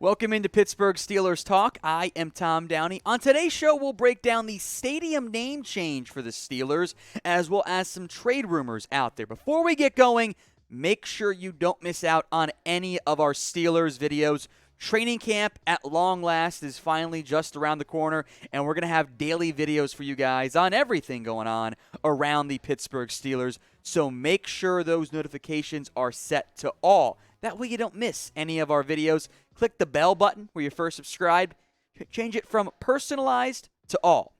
Welcome into Pittsburgh Steelers Talk. I am Tom Downey. On today's show, we'll break down the stadium name change for the Steelers, as well as some trade rumors out there. Before we get going, make sure you don't miss out on any of our Steelers videos. Training camp at long last is finally just around the corner, and we're going to have daily videos for you guys on everything going on around the Pittsburgh Steelers. So make sure those notifications are set to all. That way you don't miss any of our videos. Click the bell button where you're first subscribed. Change it from personalized to all.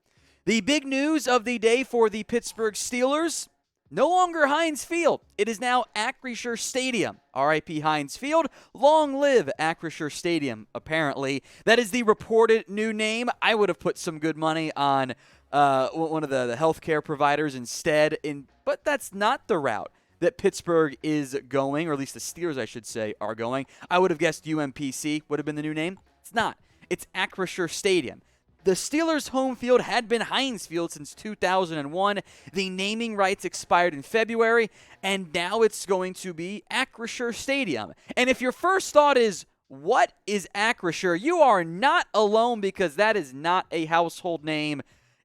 The big news of the day for the Pittsburgh Steelers, no longer Heinz Field. It is now Acrisure Stadium. R.I.P. Heinz Field. Long live Acrisure Stadium, apparently. That is the reported new name. I would have put some good money on one of the healthcare providers instead, but that's not the route that Pittsburgh is going, or at least the Steelers, I should say, are going. I would have guessed UMPC would have been the new name. It's not. It's Acrisure Stadium. The Steelers' home field had been Heinz Field since 2001. The naming rights expired in February, and now it's going to be Acrisure Stadium. And if your first thought is, what is Acrisure? You are not alone, because that is not a household name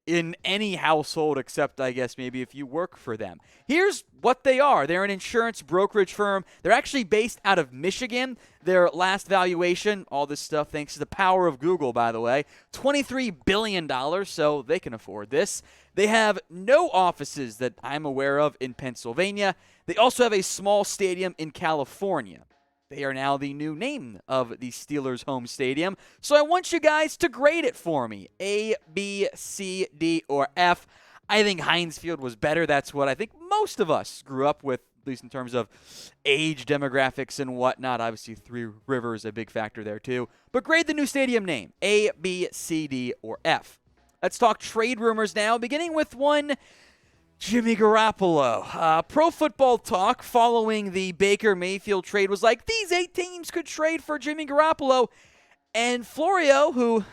in any household except, I guess, maybe if you work for them. Here's what they are. They're an insurance brokerage firm. They're actually based out of Michigan. Their last valuation, all this stuff thanks to the power of Google, by the way, $23 billion, so they can afford this. They have no offices that I'm aware of in Pennsylvania. They also have a small stadium in California. They are now the new name of the Steelers' home stadium. So I want you guys to grade it for me. A, B, C, D, or F. I think Heinz Field was better. That's what I think most of us grew up with, at least in terms of age, demographics, and whatnot. Obviously, Three Rivers a big factor there, too. But grade the new stadium name. A, B, C, D, or F. Let's talk trade rumors now, beginning with one Jimmy Garoppolo. Pro Football Talk, following the Baker Mayfield trade, was like, these 8 teams could trade for Jimmy Garoppolo. And Florio,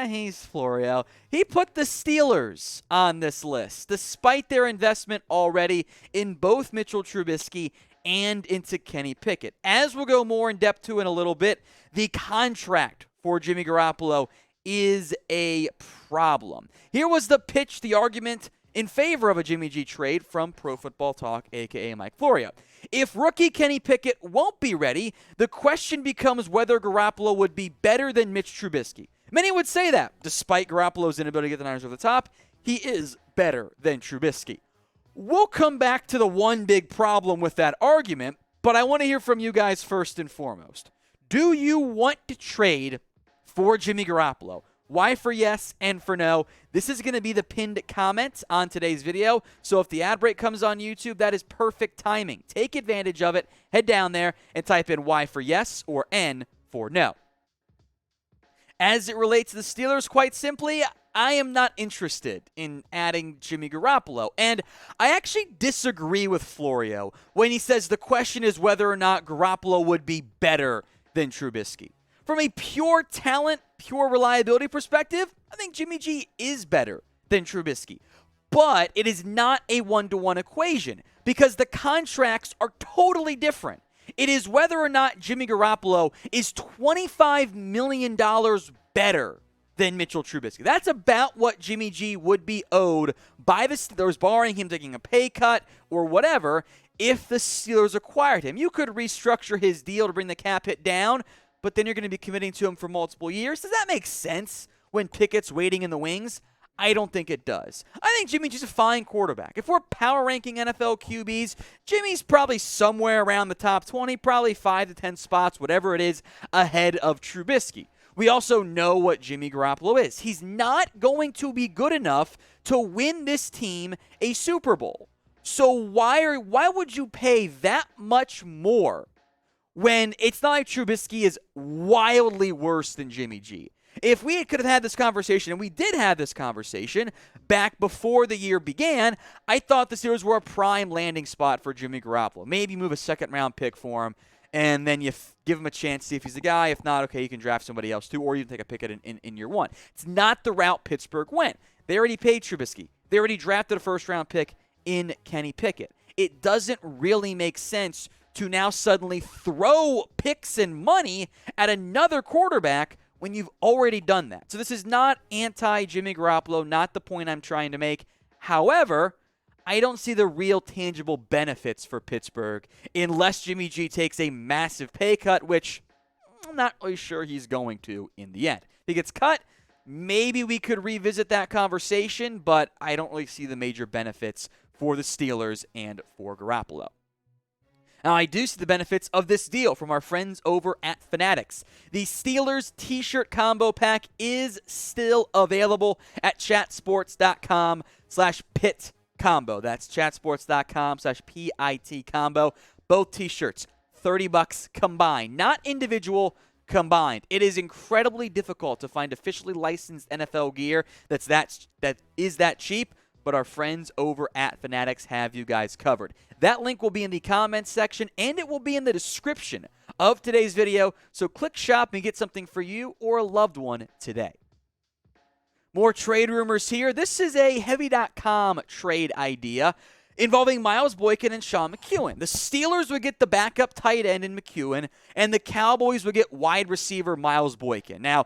he's Florio, he put the Steelers on this list, despite their investment already in both Mitchell Trubisky and into Kenny Pickett. As we'll go more in depth to in a little bit, the contract for Jimmy Garoppolo is a problem. Here was the pitch, the argument in favor of a Jimmy G trade from Pro Football Talk, a.k.a. Mike Florio. If rookie Kenny Pickett won't be ready, the question becomes whether Garoppolo would be better than Mitch Trubisky. Many would say that, despite Garoppolo's inability to get the Niners over the top, he is better than Trubisky. We'll come back to the one big problem with that argument, but I want to hear from you guys first and foremost. Do you want to trade for Jimmy Garoppolo? Why for yes and for no? This is going to be the pinned comment on today's video. So if the ad break comes on YouTube, that is perfect timing. Take advantage of it. Head down there and type in Y for yes or N for no. As it relates to the Steelers, quite simply, I am not interested in adding Jimmy Garoppolo. And I actually disagree with Florio when he says the question is whether or not Garoppolo would be better than Trubisky. From a pure talent, pure reliability perspective, I think Jimmy G is better than Trubisky. But it is not a one-to-one equation because the contracts are totally different. It is whether or not Jimmy Garoppolo is $25 million better than Mitchell Trubisky. That's about what Jimmy G would be owed by the Steelers, barring him taking a pay cut or whatever, if the Steelers acquired him. You could restructure his deal to bring the cap hit down, but then you're going to be committing to him for multiple years. Does that make sense when Pickett's waiting in the wings? I don't think it does. I think Jimmy G's a fine quarterback. If we're power ranking NFL QBs, Jimmy's probably somewhere around the top 20, probably 5 to 10 spots, whatever it is, ahead of Trubisky. We also know what Jimmy Garoppolo is. He's not going to be good enough to win this team a Super Bowl. So why would you pay that much more when it's not like Trubisky is wildly worse than Jimmy G? If we could have had this conversation, and we did have this conversation back before the year began, I thought the Steelers were a prime landing spot for Jimmy Garoppolo. Maybe move a second-round pick for him, and then you give him a chance to see if he's the guy. If not, okay, you can draft somebody else too, or you can take a pick in year one. It's not the route Pittsburgh went. They already paid Trubisky. They already drafted a first-round pick in Kenny Pickett. It doesn't really make sense to now suddenly throw picks and money at another quarterback when you've already done that. So this is not anti-Jimmy Garoppolo, not the point I'm trying to make. However, I don't see the real tangible benefits for Pittsburgh unless Jimmy G takes a massive pay cut, which I'm not really sure he's going to in the end. If he gets cut, maybe we could revisit that conversation, but I don't really see the major benefits for the Steelers and for Garoppolo. Now, I do see the benefits of this deal from our friends over at Fanatics. The Steelers t-shirt combo pack is still available at chatsports.com/pit combo. That's chatsports.com/PIT combo. Both t-shirts, $30 combined, not individual, combined. It is incredibly difficult to find officially licensed NFL gear that is that cheap, but our friends over at Fanatics have you guys covered. That link will be in the comments section, and it will be in the description of today's video, so click shop and get something for you or a loved one today. More trade rumors here. This is a Heavy.com trade idea involving Miles Boykin and Sean McKeon. The Steelers would get the backup tight end in McKeon, and the Cowboys would get wide receiver Miles Boykin. Now,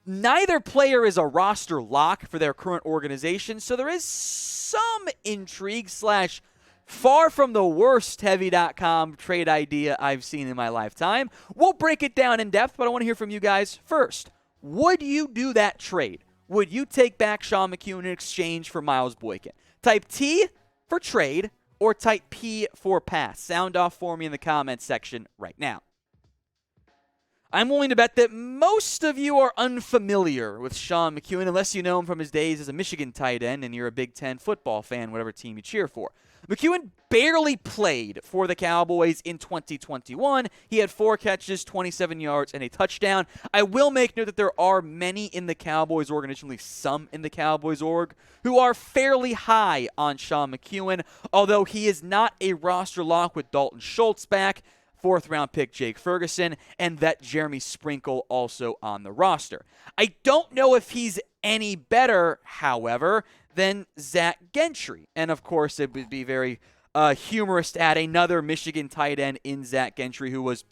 neither player is a roster lock for their current organization, so there is some intrigue / far from the worst Heavy.com trade idea I've seen in my lifetime. We'll break it down in depth, but I want to hear from you guys first. Would you do that trade? Would you take back Sean McKeon in exchange for Miles Boykin? Type T for trade or type P for pass. Sound off for me in the comments section right now. I'm willing to bet that most of you are unfamiliar with Sean McKeon unless you know him from his days as a Michigan tight end and you're a Big Ten football fan, whatever team you cheer for. McKeon barely played for the Cowboys in 2021. He had 4 catches, 27 yards, and a touchdown. I will make note that there are many in the Cowboys organization, at least some in the Cowboys org, who are fairly high on Sean McKeon, although he is not a roster lock with Dalton Schultz back, 4th-round pick Jake Ferguson, and vet Jeremy Sprinkle also on the roster. I don't know if he's any better, however, than Zach Gentry. And, of course, it would be very humorous to add another Michigan tight end in Zach Gentry who was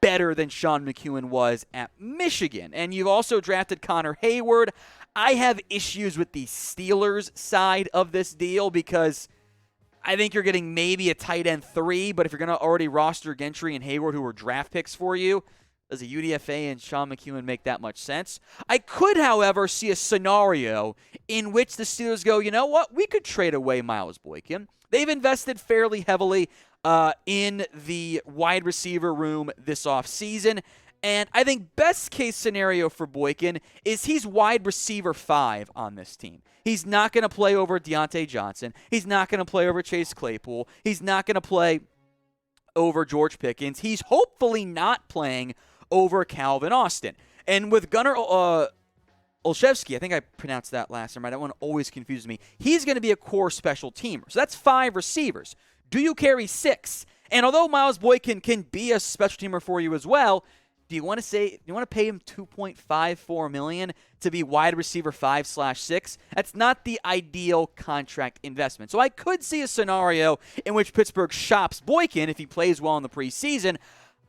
better than Sean McKeon was at Michigan. And you've also drafted Connor Hayward. I have issues with the Steelers side of this deal because I think you're getting maybe a tight end 3, but if you're going to already roster Gentry and Hayward who were draft picks for you, does a UDFA and Sean McKeon make that much sense? I could, however, see a scenario in which the Steelers go, you know what, we could trade away Miles Boykin. They've invested fairly heavily in the wide receiver room this offseason, and I think best case scenario for Boykin is he's wide receiver 5 on this team. He's not going to play over Deontay Johnson. He's not going to play over Chase Claypool. He's not going to play over George Pickens. He's hopefully not playing over Calvin Austin. And with Gunnar Olszewski, I think I pronounced that last time right. That one always confuses me. He's going to be a core special teamer. So that's 5 receivers. Do you carry 6? And although Miles Boykin can be a special teamer for you as well, do you want to pay him $2.54 million to be wide receiver 5/6? That's not the ideal contract investment. So I could see a scenario in which Pittsburgh shops Boykin if he plays well in the preseason.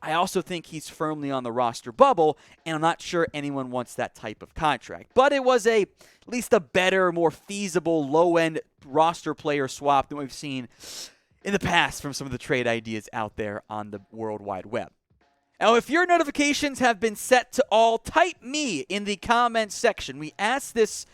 I also think he's firmly on the roster bubble, and I'm not sure anyone wants that type of contract. But it was at least a better, more feasible, low-end roster player swap than we've seen in the past from some of the trade ideas out there on the World Wide Web. Now, if your notifications have been set to all, type me in the comments section. We asked this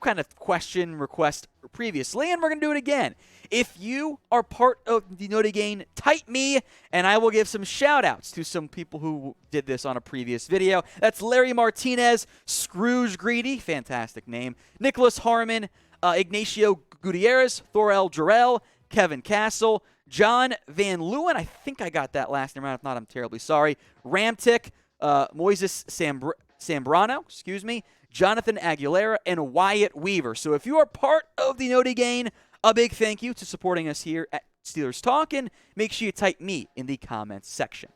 kind of question request previously, and we're going to do it again. If you are part of the Noti gang, type me, and I will give some shout-outs to some people who did this on a previous video. That's Larry Martinez, Scrooge Greedy, fantastic name, Nicholas Harmon, Ignacio Gutierrez, Thorel Jarrell, Kevin Castle, John Van Leeuwen, I think I got that last name right. If not, I'm terribly sorry. Ramtic, Moises Sambrano, Jonathan Aguilera, and Wyatt Weaver. So if you are part of the Noti gang, a big thank you to supporting us here at Steelers Talk, and make sure you type me in the comments section.